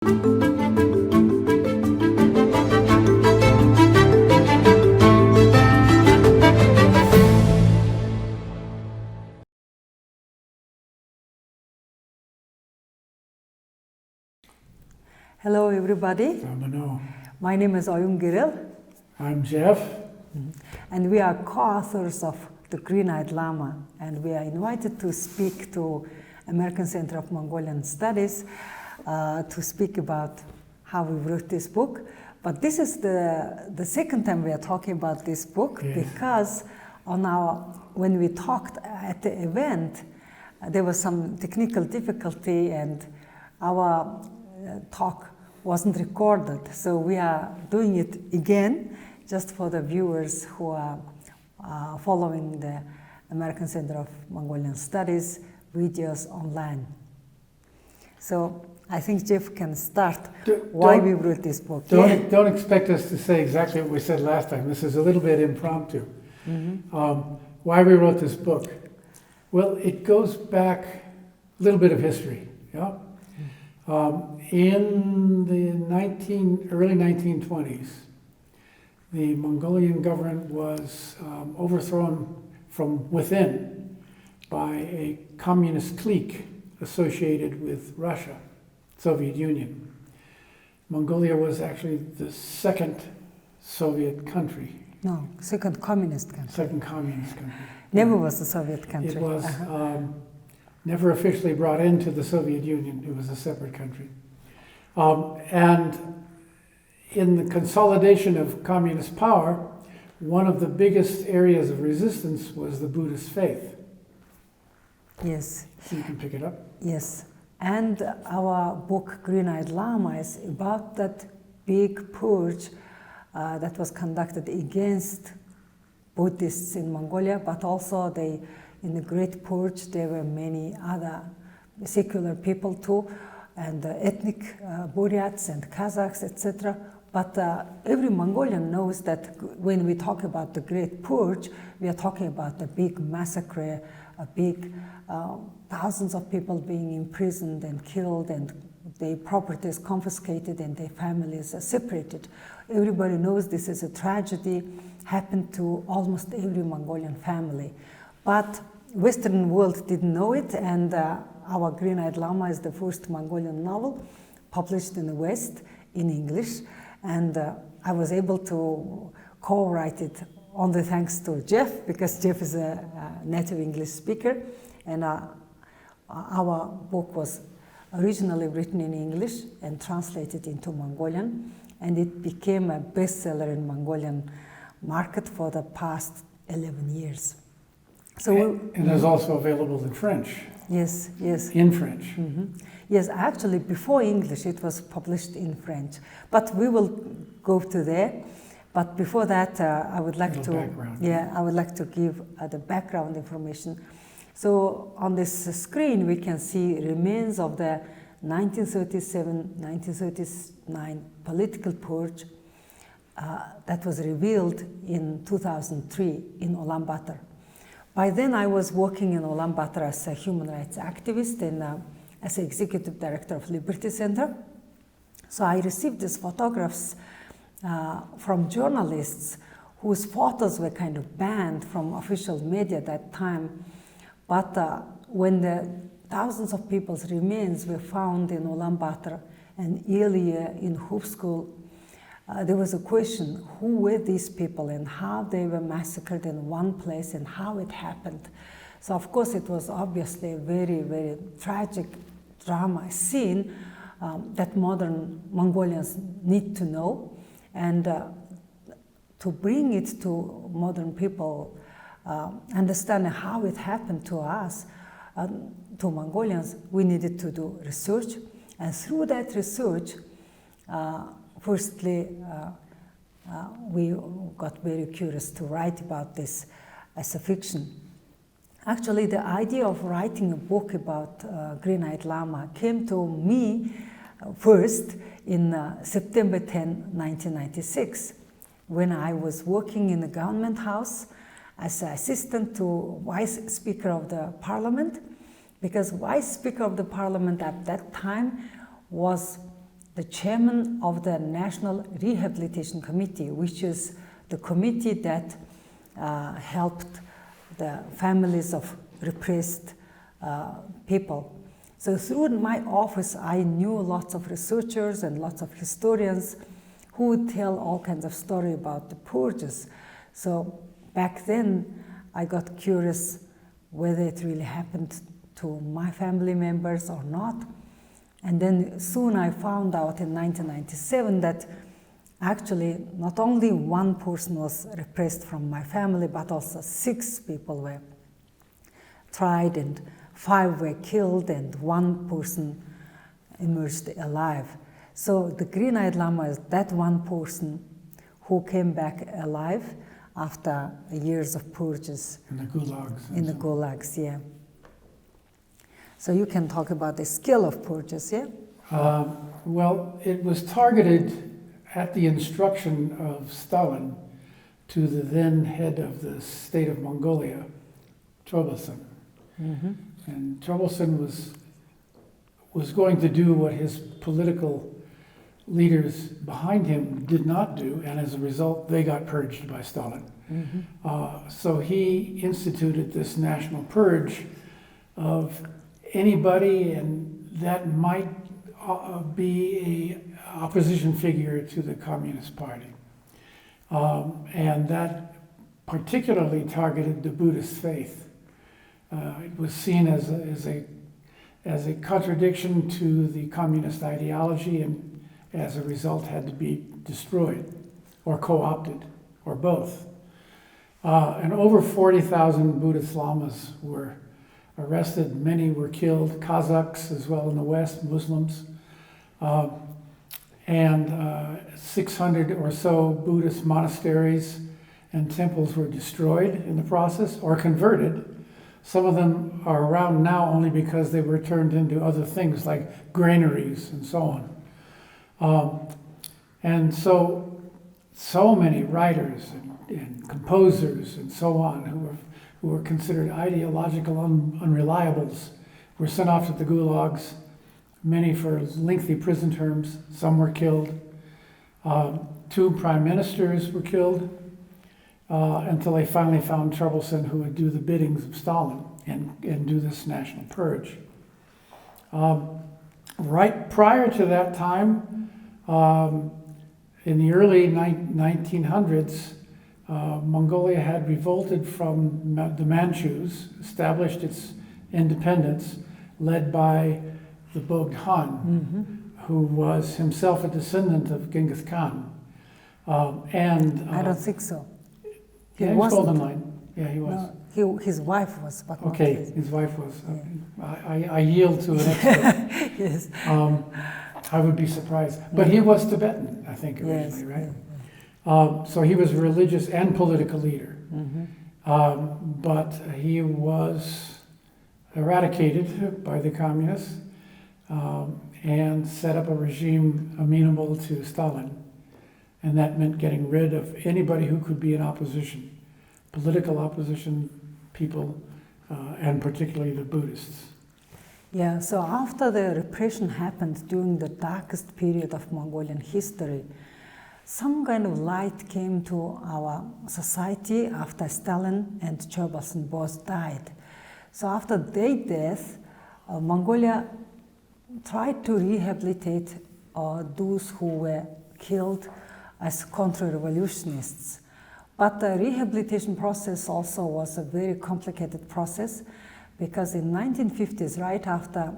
Hello everybody. My name is Oyungerel. I'm Jeff. And we are co-authors of The Green-Eyed Lama, and we are invited to speak to American Center of Mongolian Studies to speak about how we wrote this book. But this is the second time we are talking about this book, yes. Because when we talked at the event, there was some technical difficulty and our talk wasn't recorded. So we are doing it again, just for the viewers who are following the American Center of Mongolian Studies videos online. So I think Jeff can start why we wrote this book. Don't expect us to say exactly what we said last time. This is a little bit impromptu. Why we wrote this book? Well, it goes back a little bit of history. Yeah. In the early 1920s, the Mongolian government was overthrown from within by a communist clique associated with Russia, Soviet Union. Mongolia was actually the second Soviet country. No, second communist country. Second communist country. Never was a Soviet country. It was never officially brought into the Soviet Union. It was a separate country. And in the consolidation of communist power, one of the biggest areas of resistance was the Buddhist faith. Yes. So you can pick it up. Yes. And our book, Green-Eyed Lama, is about that big purge that was conducted against Buddhists in Mongolia, but also in the Great Purge, there were many other secular people too, and ethnic Buryats and Kazakhs, etc. But every Mongolian knows that when we talk about the Great Purge, we are talking about a big massacre, a big thousands of people being imprisoned and killed, and their properties confiscated and their families separated. Everybody knows this is a tragedy, happened to almost every Mongolian family. But Western world didn't know it, and our Green-Eyed Lama is the first Mongolian novel published in the West in English, and I was able to co-write it only thanks to Jeff, because Jeff is a native English speaker, and our book was originally written in English and translated into Mongolian, and it became a bestseller in Mongolian market for the past 11 years. So and is also available in French. Yes, yes. In French. Yes, actually, before English, it was published in French. But we will go to there. But before that, I would like to give the background information. So on this screen, we can see remains of the 1937-1939 political purge that was revealed in 2003 in Ulaanbaatar. By then, I was working in Ulaanbaatar as a human rights activist and as an executive director of Liberty Center. So I received these photographs from journalists whose photos were kind of banned from official media at that time. But when the thousands of people's remains were found in Ulaanbaatar and earlier in Hoop School, there was a question, who were these people and how they were massacred in one place and how it happened. So of course it was obviously a very, very tragic drama scene that modern Mongolians need to know, and to bring it to modern people, understanding how it happened to us, to Mongolians, we needed to do research, and through that research, firstly, we got very curious to write about this as a fiction. Actually, the idea of writing a book about Green-Eyed Lama came to me first in September 10, 1996, when I was working in the government house as an assistant to Vice Speaker of the Parliament, because Vice Speaker of the Parliament at that time was the chairman of the National Rehabilitation Committee, which is the committee that helped the families of repressed people. So through my office, I knew lots of researchers and lots of historians who would tell all kinds of stories about the purges. So back then, I got curious whether it really happened to my family members or not. And then soon I found out in 1997 that actually not only one person was repressed from my family, but also 6 people were tried and 5 were killed and 1 person emerged alive. So the Green-Eyed Lama is that one person who came back alive after years of purges. In the gulags. In the gulags, yeah. So you can talk about the scale of purges, yeah? Well, it was targeted at the instruction of Stalin to the then head of the state of Mongolia, Baasan. Mm-hmm. And Baasan was going to do what his political leaders behind him did not do, and as a result, they got purged by Stalin. Mm-hmm. So he instituted this national purge of anybody and that might be a opposition figure to the Communist Party. And that particularly targeted the Buddhist faith. It was seen as a contradiction to the communist ideology, and as a result had to be destroyed or co-opted or both. And over 40,000 Buddhist lamas were arrested, many were killed, Kazakhs as well in the West, Muslims. And 600 or so Buddhist monasteries and temples were destroyed in the process or converted. Some of them are around now only because they were turned into other things like granaries and so on. And so many writers and composers and so on who were considered ideological unreliables were sent off to the gulags, many for lengthy prison terms. Some were killed. 2 prime ministers were killed until they finally found Baasan, who would do the biddings of Stalin and do this national purge. Right prior to that time, in the early 1900s, Mongolia had revolted from the Manchus, established its independence, led by the Bogd-Han, who was himself a descendant of Genghis Khan. I don't think so. He was Golden Line. Yeah, he was. No, his wife was, but not okay, his wife was. I yield to an expert. Yes. I would be surprised. But he was Tibetan, I think, originally, right? Yeah. So he was a religious and political leader. But he was eradicated by the communists and set up a regime amenable to Stalin. And that meant getting rid of anybody who could be in opposition, political opposition people, and particularly the Buddhists. Yeah, so after the repression happened during the darkest period of Mongolian history, some kind of light came to our society after Stalin and Baasan both died. So after their death, Mongolia tried to rehabilitate those who were killed as counter-revolutionists. But the rehabilitation process also was a very complicated process, because in 1950s, right after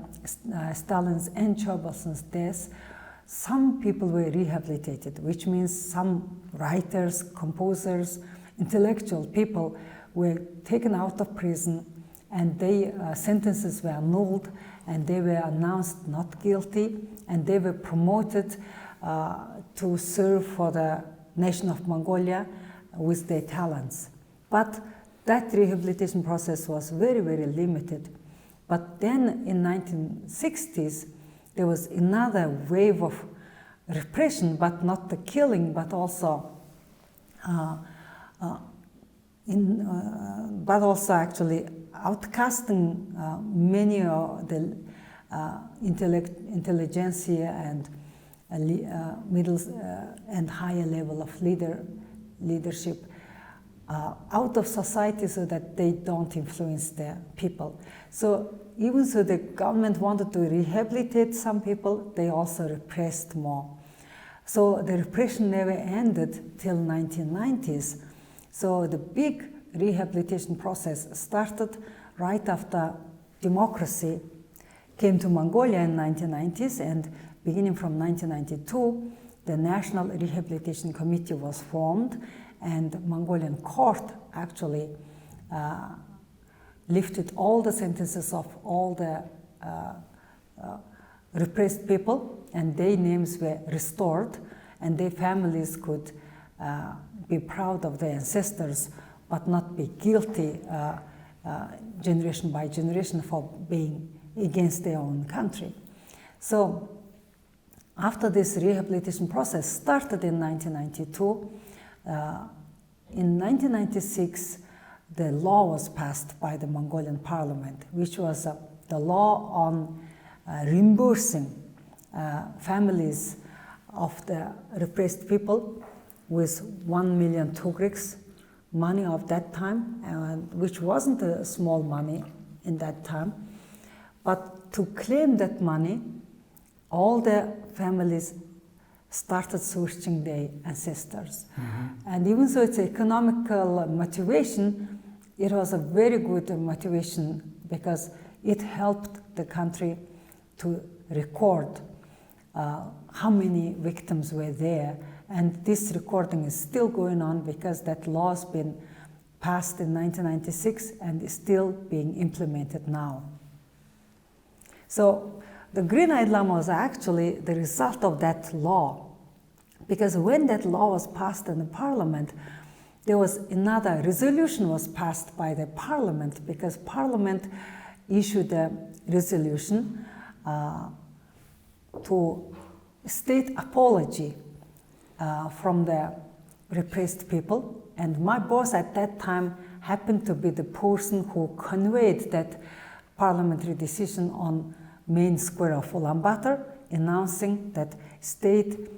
Stalin's and Baasan's death, some people were rehabilitated, which means some writers, composers, intellectual people were taken out of prison, and their sentences were annulled, and they were announced not guilty, and they were promoted to serve for the nation of Mongolia with their talents. But that rehabilitation process was very, very limited. But then in 1960s, there was another wave of repression, but not the killing, but also actually outcasting many of the intelligentsia and middle and higher level of leadership out of society so that they don't influence the people. So even though the government wanted to rehabilitate some people, they also repressed more. So the repression never ended till 1990s. So the big rehabilitation process started right after democracy came to Mongolia in 1990s, and beginning from 1992, the National Rehabilitation Committee was formed, and Mongolian court actually lifted all the sentences of all the repressed people, and their names were restored, and their families could be proud of their ancestors, but not be guilty generation by generation for being against their own country. So after this rehabilitation process started in 1992, in 1996, the law was passed by the Mongolian parliament, which was the law on reimbursing families of the repressed people with 1 million tugriks, money of that time, which wasn't a small money in that time. But to claim that money, all the families started searching their ancestors. And even though it's economical motivation, it was a very good motivation because it helped the country to record how many victims were there. And this recording is still going on because that law has been passed in 1996 and is still being implemented now. So the Green-Eyed Lama was actually the result of that law, because when that law was passed in the parliament, there was another resolution was passed by the parliament, because parliament issued a resolution to state apology from the repressed people. And my boss at that time happened to be the person who conveyed that parliamentary decision on main square of Ulaanbaatar, announcing that state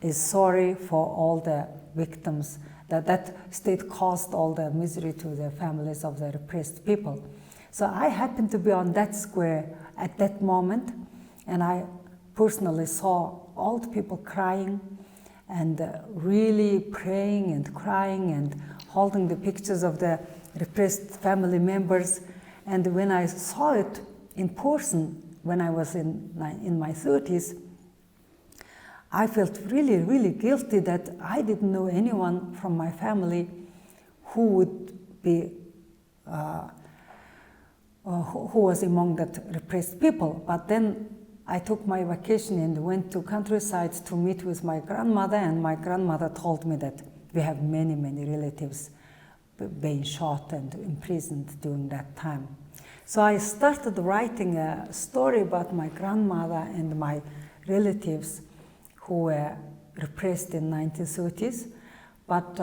is sorry for all the victims, that state caused all the misery to the families of the repressed people. So I happened to be on that square at that moment, and I personally saw all the people crying and really praying and crying and holding the pictures of the repressed family members. And when I saw it in person, when I was in my 30s, I felt really, really guilty that I didn't know anyone from my family who would be, who was among that repressed people. But then I took my vacation and went to countryside to meet with my grandmother, and my grandmother told me that we have many, many relatives being shot and imprisoned during that time. So I started writing a story about my grandmother and my relatives who were repressed in 1930s, but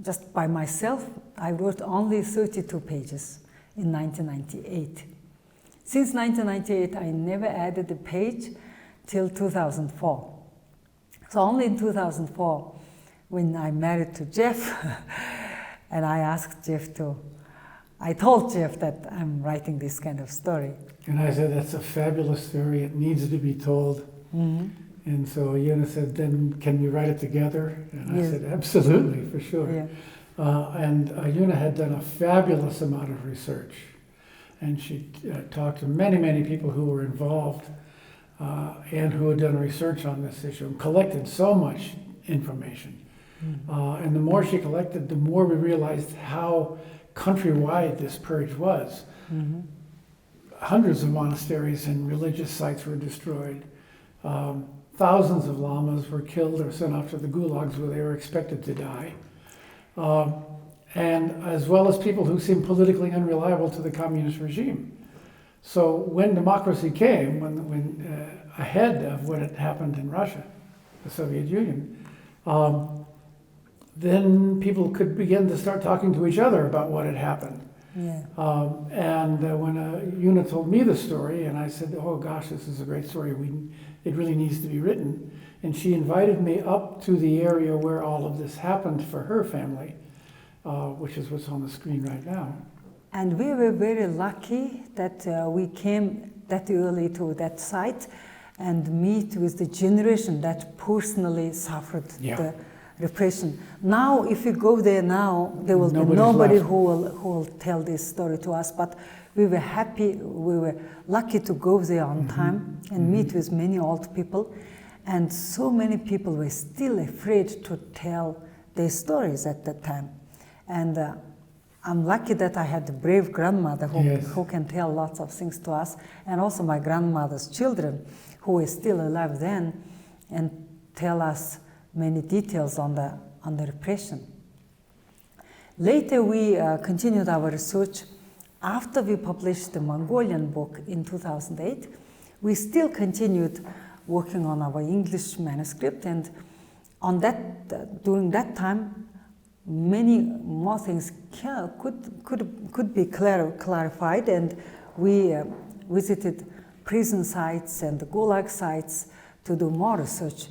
just by myself, I wrote only 32 pages in 1998. Since 1998, I never added a page till 2004. So only in 2004, when I married to Jeff, and I asked Jeff to, I told Jeff that I'm writing this kind of story. And I said, that's a fabulous story, it needs to be told. Mm-hmm. And so Yuna said, then can we write it together? And Yes. I said, absolutely, for sure. Yeah. And Yuna had done a fabulous amount of research. And she talked to many, many people who were involved and who had done research on this issue and collected so much information. Mm-hmm. And the more she collected, the more we realized how countrywide this purge was. Mm-hmm. Hundreds of monasteries and religious sites were destroyed. Thousands of lamas were killed or sent off to the gulags where they were expected to die. And as well as people who seemed politically unreliable to the communist regime. So when democracy came, when ahead of what had happened in Russia, the Soviet Union, then people could begin to start talking to each other about what had happened. Yeah. And when Yuna told me the story, and I said, oh gosh, this is a great story, it really needs to be written. and she invited me up to the area where all of this happened for her family, which is what's on the screen right now. And we were very lucky that we came that early to that site and meet with the generation that personally suffered the repression. Now, if you go there now, there will be nobody who will tell this story to us. But we were happy, we were lucky to go there on time and meet with many old people. And so many people were still afraid to tell their stories at that time. And I'm lucky that I had a brave grandmother who can tell lots of things to us, and also my grandmother's children who were still alive then and tell us many details on the repression. Later we continued our research. After we published the Mongolian book in 2008, we still continued working on our English manuscript, and on that during that time many more things could be clarified, and we visited prison sites and the Gulag sites to do more research.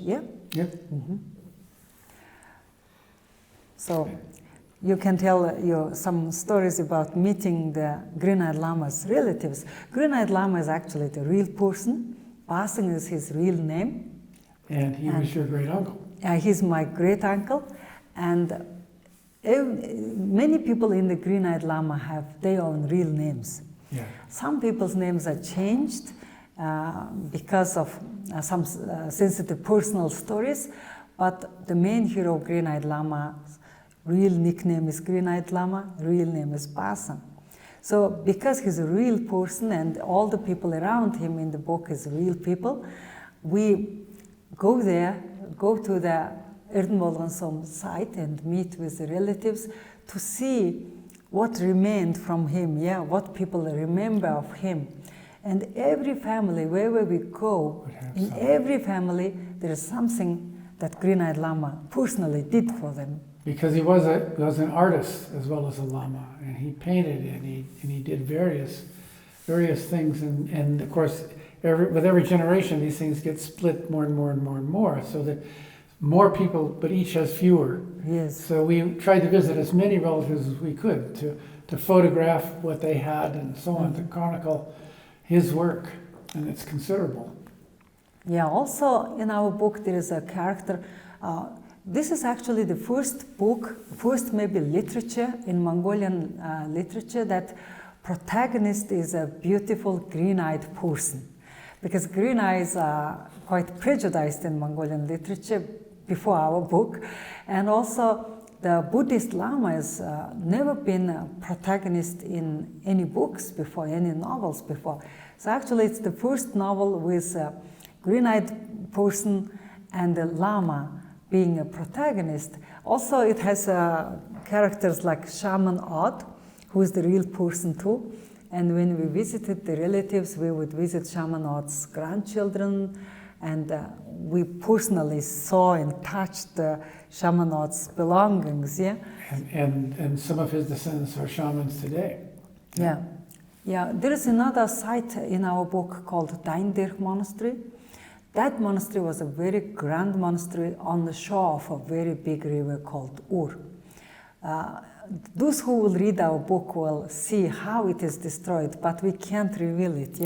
So you can tell some stories about meeting the Green-Eyed Lama's relatives. Green-Eyed Lama is actually the real person. Baasan is his real name. And he was your great uncle. He's my great uncle. And many people in the Green-Eyed Lama have their own real names. Some people's names are changed because of some sensitive personal stories, but the main hero of Green-Eyed Lama's real nickname is Green-Eyed Lama, real name is Baasan. So because he's a real person and all the people around him in the book is real people, we go there, go to the Erdenvolgensom site and meet with the relatives to see what remained from him, what people remember of him. And every family, wherever we go, in every family, there is something that Green-Eyed Lama personally did for them. Because he was an artist as well as a lama, and he painted and he did various things, and of course with every generation these things get split more and more and more and more, so that more people, but each has fewer. So we tried to visit as many relatives as we could to photograph what they had and so on, to chronicle his work, and it's considerable. Also in our book there is a character. This is actually the first maybe literature in Mongolian literature that protagonist is a beautiful green-eyed person. Because green eyes are quite prejudiced in Mongolian literature before our book. And also the Buddhist Lama has never been a protagonist in any books before, any novels before. So actually it's the first novel with a green-eyed person and a Lama being a protagonist. Also it has characters like Shaman Odd, who is the real person too. And when we visited the relatives, we would visit Shaman Odd's grandchildren, and we personally saw and touched Shaman Odd's belongings. And some of his descendants are shamans today. There is another site in our book called Daindirch Monastery. That monastery was a very grand monastery on the shore of a very big river called Ur. Those who will read our book will see how it is destroyed, but we can't reveal it,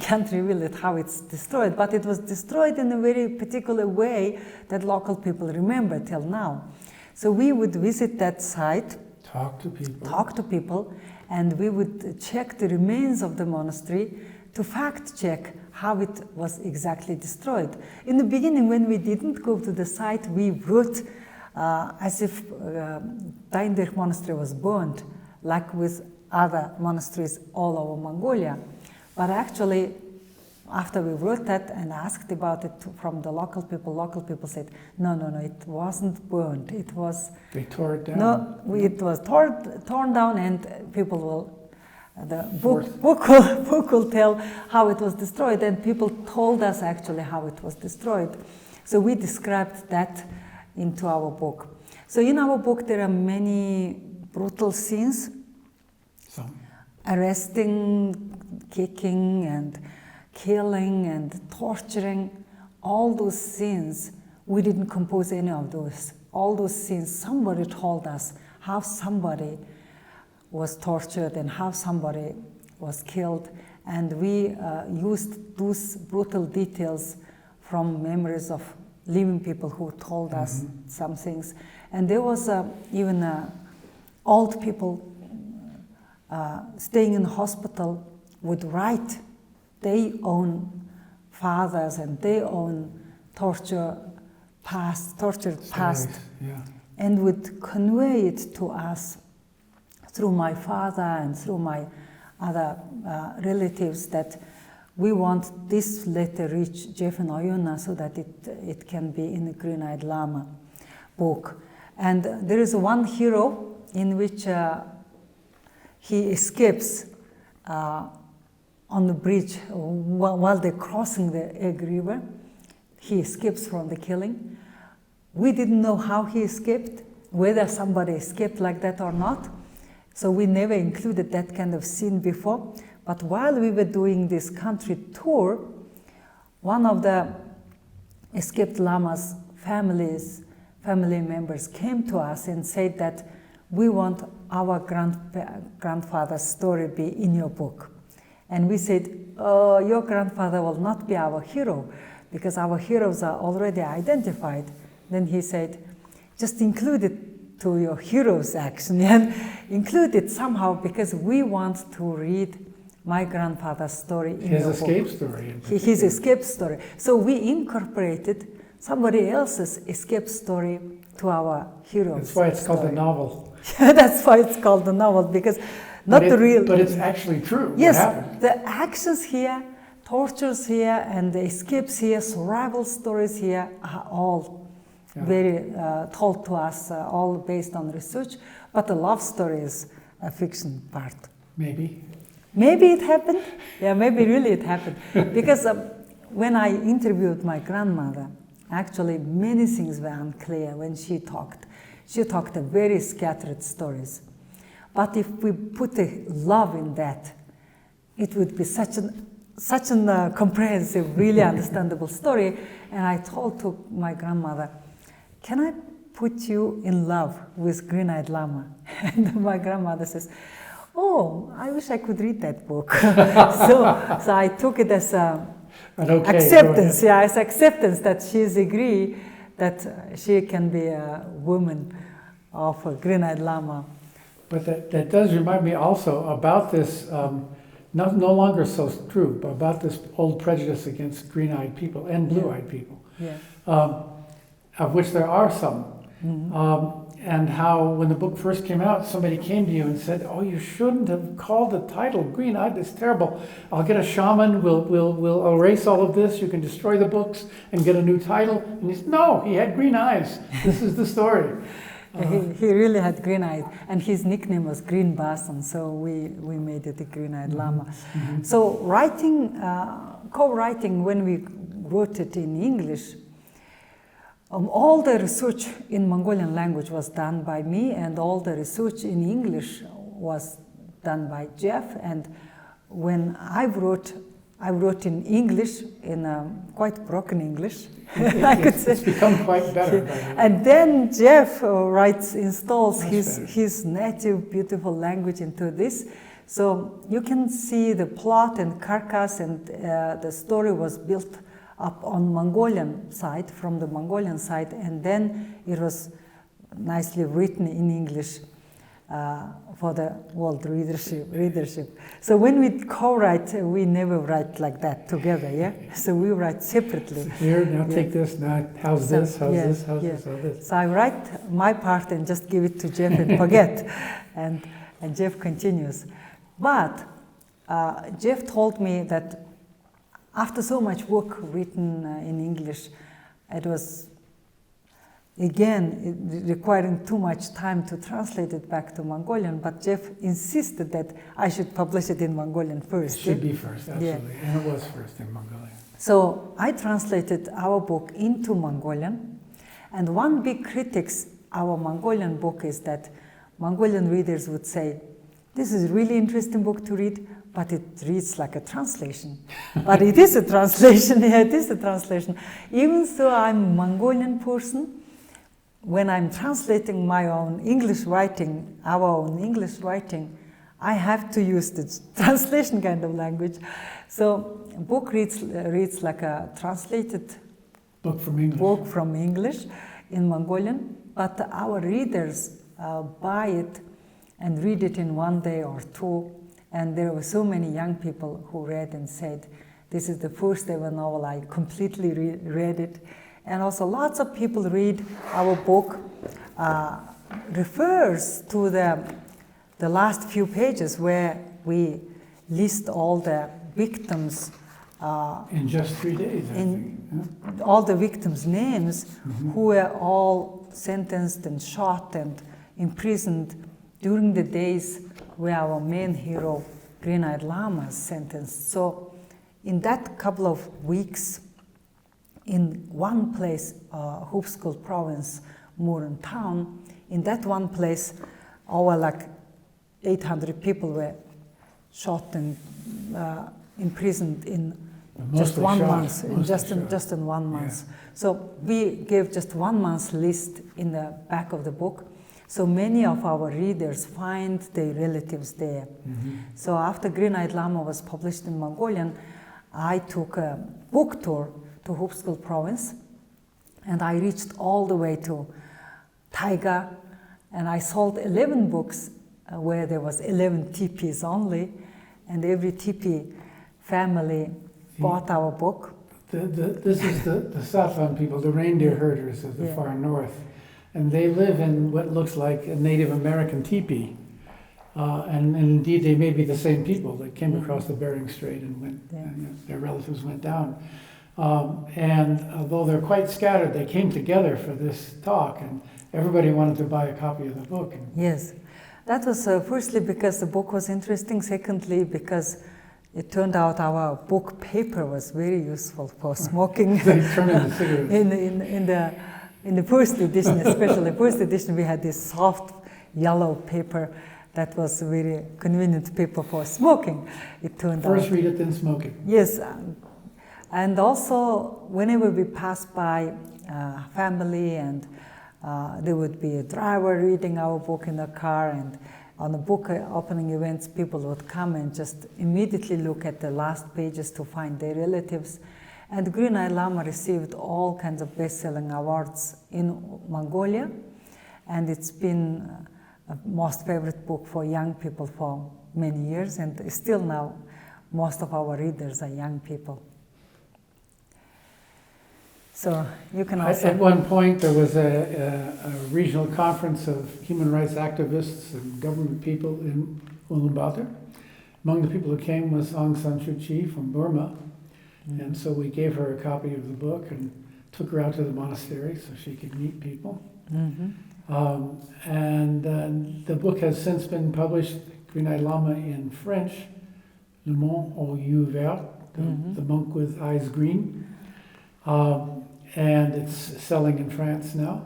Can't reveal it how it's destroyed, but it was destroyed in a very particular way that local people remember till now. So we would visit that site, talk to people, and we would check the remains of the monastery to fact check how it was exactly destroyed. In the beginning, when we didn't go to the site, we wrote as if Daindirch Monastery was burned, like with other monasteries all over Mongolia. But actually, after we wrote that and asked about it from the local people said, no, it wasn't burned. It was... They tore it down. No, it was torn down, and people will... The book will tell how it was destroyed, and people told us actually how it was destroyed. So we described that into our book. So in our book there are many brutal scenes. Arresting, kicking and killing and torturing. All those scenes We didn't compose any of those. All those scenes, somebody told us how somebody was tortured and how somebody was killed, and we used those brutal details from memories of living people who told us some things. And there was even old people staying in hospital would write their own fathers and their own tortured past, and would convey it to us through my father and through my other relatives, that we want this letter reach Jeff and Oyuna so that it can be in the Green-Eyed Lama book. And there is one hero in which he escapes on the bridge while they're crossing the Egg River. He escapes from the killing. We didn't know how he escaped, whether somebody escaped like that or not. So we never included that kind of scene before. But while we were doing this country tour, one of the escaped lamas' family members came to us and said that we want our grandfather's story be in your book. And we said, oh, your grandfather will not be our hero because our heroes are already identified. Then he said, just include it to your hero's action and include it somehow because we want to read my grandfather's story in your book. His escape story. His escape story. So we incorporated somebody else's escape story to our hero's That's why it's called a novel. That's why it's called a novel, because But it's actually true. Yes, what happened. The actions here, tortures here, and the escapes here, survival stories here are all very told to us, all based on research. But the love story is a fiction part. Maybe. Maybe it happened. Yeah, maybe really it happened. Because when I interviewed my grandmother, actually many things were unclear when she talked. She talked very scattered stories. But if we put a love in that, it would be such an comprehensive, really understandable story. And I told to my grandmother, can I put you in love with Green-Eyed Lama? And my grandmother says, oh, I wish I could read that book. so I took it as acceptance, as acceptance that she's agree that she can be a woman of a Green-Eyed Lama. But that does remind me also about this, no longer so true, but about this old prejudice against green-eyed people and blue-eyed people, of which there are some. And how when the book first came out, somebody came to you and said, oh, you shouldn't have called the title Green-Eyed, it's terrible. I'll get a shaman, we'll erase all of this, you can destroy the books and get a new title. And he said, no, he had green eyes. This is the story. He really had green eyes, and his nickname was Green Baasan, so we made it a Green-Eyed Lama. So co-writing, when we wrote it in English, all the research in Mongolian language was done by me, and all the research in English was done by Jeff. And when I wrote in English, in quite broken English, I could say. It's become quite better. And then Jeff installs his native beautiful language into this. So you can see the plot and carcass, and the story was built up on Mongolian side, from the Mongolian side, and then it was nicely written in English for the world readership. So when we co-write, we never write like that together, yeah? So we write separately. Here, now take this, now how's this, how's this? So I write my part and just give it to Jeff and forget, and Jeff continues. But Jeff told me that after so much work written in English, it was again requiring too much time to translate it back to Mongolian, but Jeff insisted that I should publish it in Mongolian first. It should be first, absolutely, and it was first in Mongolian. So I translated our book into Mongolian, and one big critics our Mongolian book is that Mongolian readers would say, this is a really interesting book to read, but it reads like a translation. But it is a translation, yeah, it is a translation. Even though I'm a Mongolian person, when I'm translating my own English writing, our own English writing, I have to use the translation kind of language. So book reads like a translated book from English in Mongolian, but our readers buy it and read it in one day or two. And there were so many young people who read and said, this is the first ever novel, I completely read it. And also lots of people read our book, refers to the last few pages where we list all the victims. In just 3 days, I think. Huh? All the victims' names, who were all sentenced and shot and imprisoned during the days where our main hero, Green-Eyed Lama, is sentenced. So in that couple of weeks, in one place, Hupskul province, Muran town, in that one place, over like 800 people were shot and imprisoned in just 1 month, just in 1 month. Yeah. So we gave just 1 month's list in the back of the book. So many of our readers find their relatives there. So after Green-Eyed Lama was published in Mongolian, I took a book tour to Hupskul province, and I reached all the way to Taiga, and I sold 11 books where there was 11 teepees only, and every teepee family bought our book. This is the Satlan people, the reindeer herders of the far north, and they live in what looks like a Native American teepee. And indeed, they may be the same people that came across the Bering Strait and went, and their relatives went down. And although they're quite scattered, they came together for this talk, and everybody wanted to buy a copy of the book. Yes, that was firstly because the book was interesting. Secondly, because it turned out our book paper was very useful for smoking. They turn into cigarettes. In the first edition, especially the first edition, we had this soft yellow paper that was a very convenient paper for smoking. It turned out. First read it, then smoke it. Yes. And also, whenever we passed by family, and there would be a driver reading our book in the car, and on the book opening events, people would come and just immediately look at the last pages to find their relatives. And Green-Eyed Lama received all kinds of best-selling awards in Mongolia, and it's been a most favorite book for young people for many years, and still now most of our readers are young people. So you can also... At one point, there was a regional conference of human rights activists and government people in Ulaanbaatar. Among the people who came was Aung San Suu Kyi from Burma. And so we gave her a copy of the book and took her out to the monastery so she could meet people. And the book has since been published, Green-Eyed Lama, in French, Le Monk aux yeux verts, the monk with eyes green. And it's selling in France now,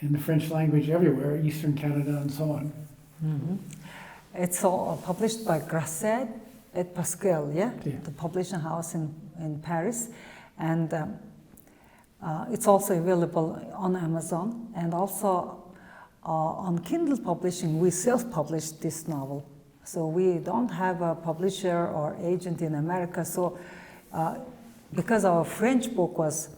in the French language everywhere, Eastern Canada and so on. It's all published by Grasset et Pascal, the publishing house in Paris. And it's also available on Amazon, and also on Kindle publishing. We self-published this novel. So we don't have a publisher or agent in America. So because our French book was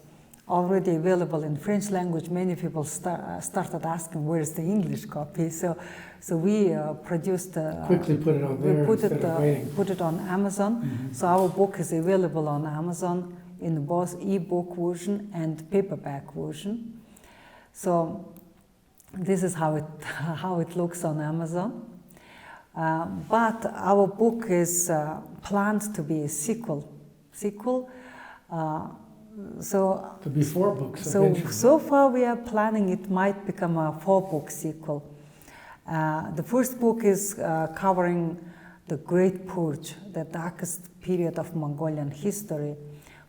already available in French language, many people started asking, where's the English copy? So we produced... Quickly put it out there instead of waiting. Put it on Amazon. So our book is available on Amazon in both e-book version and paperback version. So this is how it looks on Amazon. But our book is planned to be a sequel. So to be 4 books. So far we are planning it might become a 4-book sequel. The first book is covering the Great Purge, the darkest period of Mongolian history,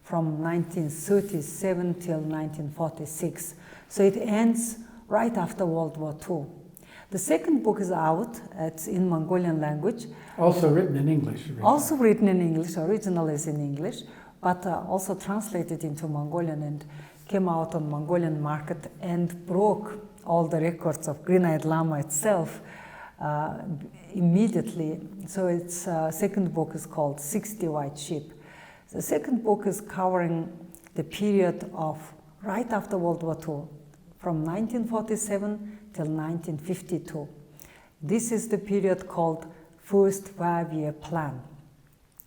from 1937 till 1946. So it ends right after World War II. The second book is out. It's in Mongolian language. Also written in English. Also written in English. Original is in English, but also translated into Mongolian and came out on Mongolian market and broke all the records of Green-Eyed Lama itself immediately. So its second book is called 60 White Sheep. The second book is covering the period of right after World War II, from 1947 till 1952. This is the period called First 5-Year Plan.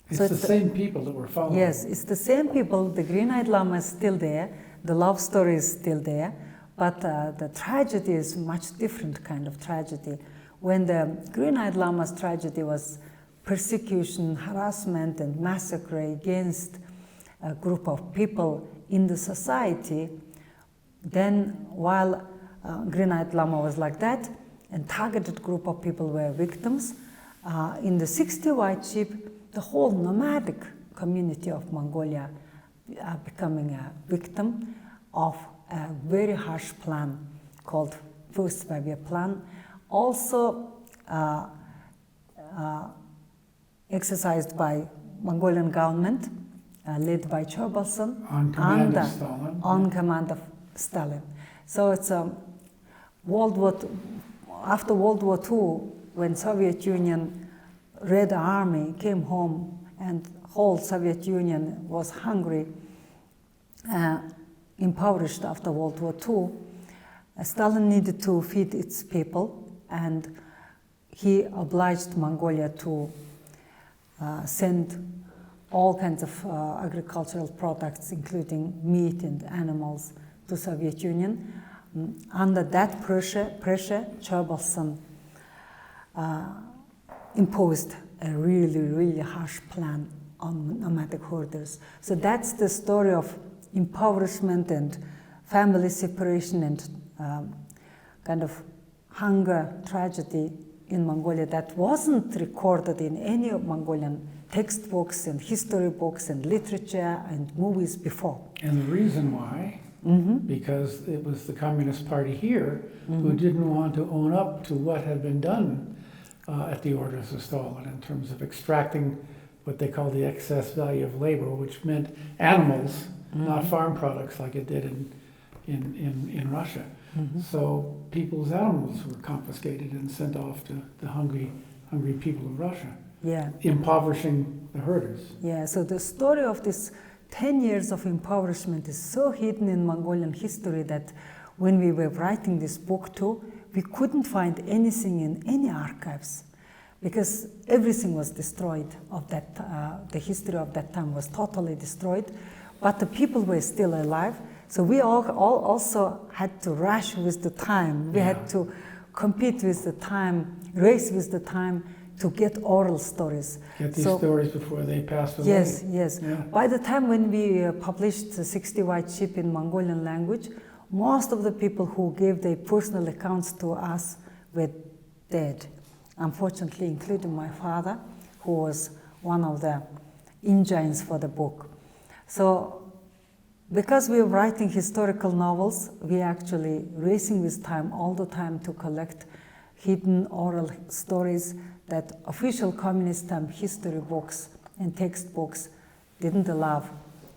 It's so the same people that were following. Yes, it's the same people. The Green-Eyed Lama is still there. The love story is still there. But the tragedy is much different kind of tragedy. When the Green-Eyed Lama's tragedy was persecution, harassment, and massacre against a group of people in the society, then while Green-Eyed Lama was like that, and targeted group of people were victims, in the 60 White Sheep, the whole nomadic community of Mongolia becoming a victim of a very harsh plan called First 5-Year Plan, also exercised by Mongolian government, led by Baasan, On command of Stalin. On command of Stalin. So it's after World War II, when Soviet Union Red Army came home and whole Soviet Union was hungry, impoverished after World War II, Stalin needed to feed its people, and he obliged Mongolia to send all kinds of agricultural products, including meat and animals, to Soviet Union. Under that pressure, Baasan imposed a really, really harsh plan on nomadic herders. So that's the story of impoverishment and family separation and kind of hunger tragedy in Mongolia that wasn't recorded in any of Mongolian textbooks and history books and literature and movies before. And the reason why, because it was the Communist Party here who didn't want to own up to what had been done at the orders of Stalin in terms of extracting what they call the excess value of labor, which meant animals, not farm products like it did in Russia. So people's animals were confiscated and sent off to the hungry people of Russia, impoverishing the herders. Yeah, so the story of this 10 years of impoverishment is so hidden in Mongolian history that when we were writing this book too, we couldn't find anything in any archives because everything was destroyed of that, the history of that time was totally destroyed, but the people were still alive. So we all also had to rush with the time. We had to compete with the time, race with the time to get oral stories. Get these stories before they passed away. Yes. Yeah. By the time when we published the 60 White Sheep in Mongolian language, most of the people who gave their personal accounts to us were dead. Unfortunately, including my father, who was one of the engines for the book. So, because we were writing historical novels, we actually racing with time all the time to collect hidden oral stories that official communist time history books and textbooks didn't allow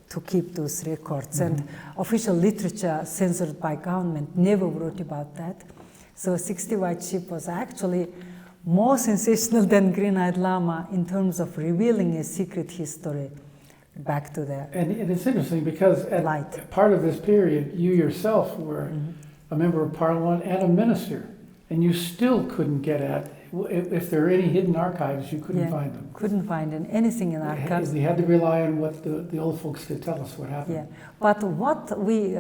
to keep those records. And official literature censored by government never wrote about that. So 60 White Sheep was actually more sensational than Green-Eyed Lama in terms of revealing a secret history back to the And it's interesting because at part of this period, you yourself were a member of parliament and a minister, and you still couldn't get at, if there are any hidden archives, you couldn't find them. Couldn't find anything in archives. We had to rely on what the old folks could tell us what happened. Yeah, but what we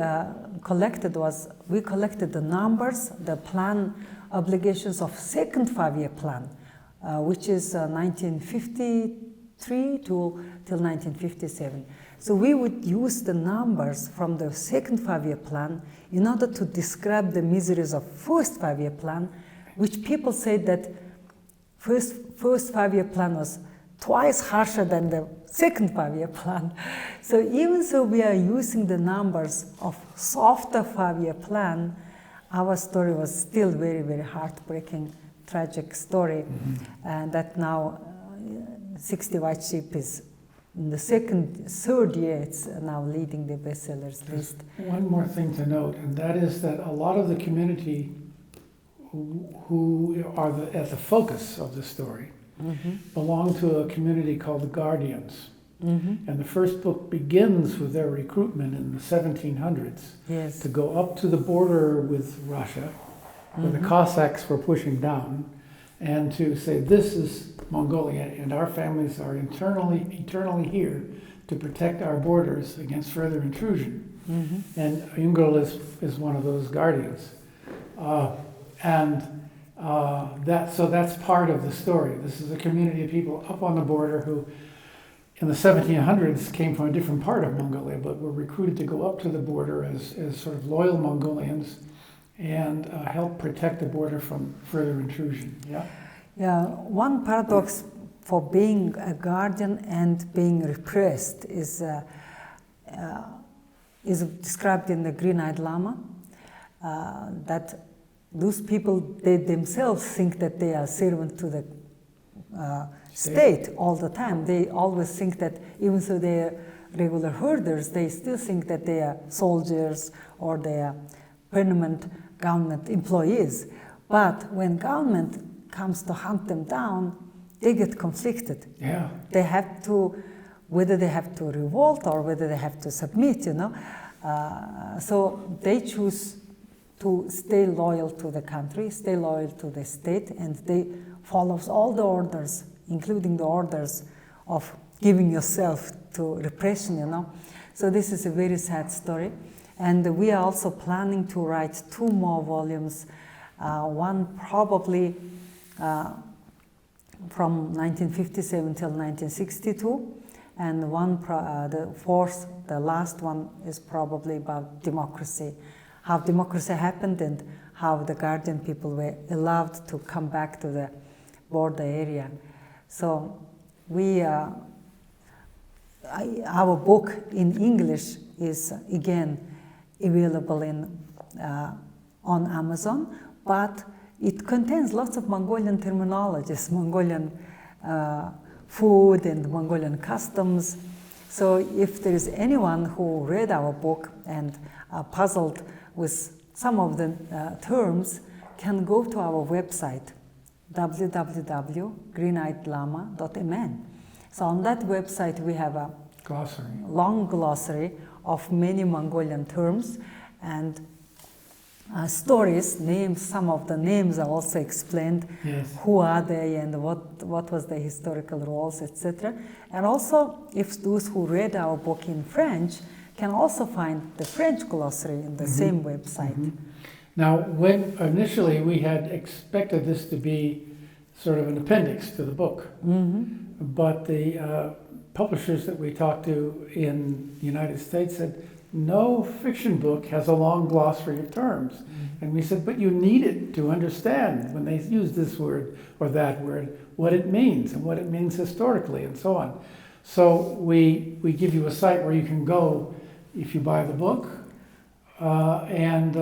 collected was, we collected the numbers, the plan obligations of second 5-year plan, which is 1953 till 1957. So we would use the numbers from the second 5-year plan in order to describe the miseries of first 5-year plan, which people said that first 5-year plan was twice harsher than the second 5-year plan. So even so we are using the numbers of softer 5-year plan, our story was still very, very heartbreaking, tragic story, and that now 60 White Sheep is in the third year, it's now leading the bestsellers list. One more thing to note, and that is that a lot of the community who are at the focus of the story belong to a community called the Guardians. And the first book begins with their recruitment in the 1700s to go up to the border with Russia, where the Cossacks were pushing down, and to say, this is Mongolia, and our families are eternally here to protect our borders against further intrusion. And Oyungerel is one of those guardians. So that's part of the story. This is a community of people up on the border who, in the 1700s, came from a different part of Mongolia, but were recruited to go up to the border as sort of loyal Mongolians and help protect the border from further intrusion. Yeah, one paradox for being a guardian and being repressed is described in the Green-Eyed Lama, that those people, they themselves think that they are servant to the state all the time. They always think that even though they are regular herders, they still think that they are soldiers or they are permanent government employees. But when government comes to hunt them down, they get conflicted. They have to, whether they have to revolt or whether they have to submit, so they choose to stay loyal to the country, stay loyal to the state, and they follow all the orders, including the orders of giving yourself to repression, So this is a very sad story. And we are also planning to write 2 more volumes, one probably from 1957 till 1962, and one, the last one is probably about democracy, how democracy happened and how the Guardian people were allowed to come back to the border area. So our book in English is again available on Amazon, but it contains lots of Mongolian terminologies, Mongolian food and Mongolian customs. So if there is anyone who read our book and are puzzled with some of the terms, can go to our website, www.greeneyeddlama.mn. So on that website we have a long glossary of many Mongolian terms and stories, names. Some of the names are also explained. Who are they and what was their historical roles, etc. And also, if those who read our book in French can also find the French glossary in the same website. Now, when initially we had expected this to be sort of an appendix to the book, but the publishers that we talked to in the United States said, no fiction book has a long glossary of terms. And we said, but you need it to understand when they use this word or that word, what it means and what it means historically and so on. So we give you a site where you can go if you buy the book and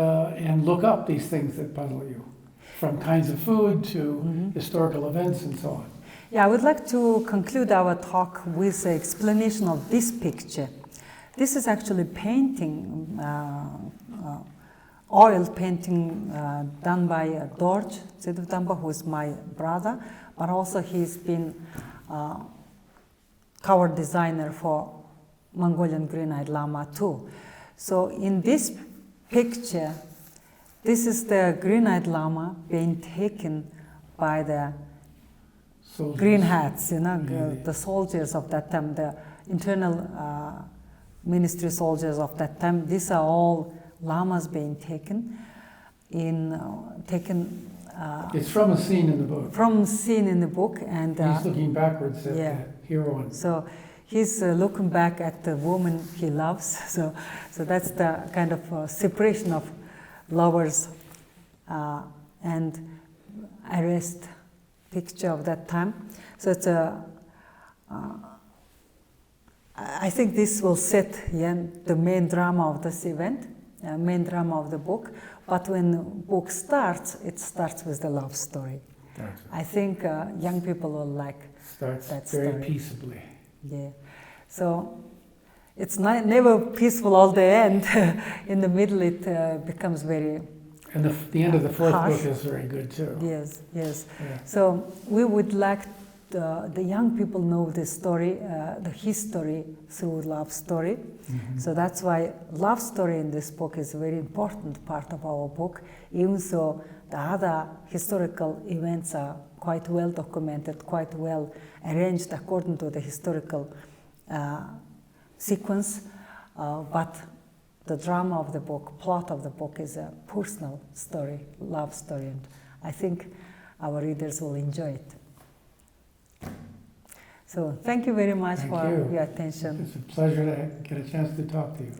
look up these things that puzzle you, from kinds of food to historical events and so on. Yeah, I would like to conclude our talk with an explanation of this picture. This is actually painting, oil painting done by Dorj Tsedevdamba, who is my brother, but also he's been cover designer for Mongolian Green-Eyed Lama too. So in this picture, this is the Green-Eyed Lama being taken by the soldiers. Green hats, the soldiers of that time, the internal ministry soldiers of that time. These are all lamas being taken. It's from a scene in the book. From a scene in the book, and he's looking backwards at the heroine. So he's looking back at the woman he loves. So that's the kind of separation of lovers and arrest picture of that time. So it's I think this will set the main drama of this event. main drama of the book. But when the book starts, it starts with the love story. Gotcha. I think young people will like Starts that very story. peaceably. Yeah. So it's never peaceful all the end. In the middle, it becomes very. And the end of the fourth harsh. book is very good too. Yes, yes. Yeah. So we would like the young people know the story, the history through love story. Mhm. So that's why love story in this book is a very important part of our book, even though the other historical events are quite well documented, quite well arranged according to the historical sequence, but the drama of the book, plot of the book is a personal story, love story, and I think our readers will enjoy it. So thank you very much Thank for you. your attention. It's a pleasure to get a chance to talk to you.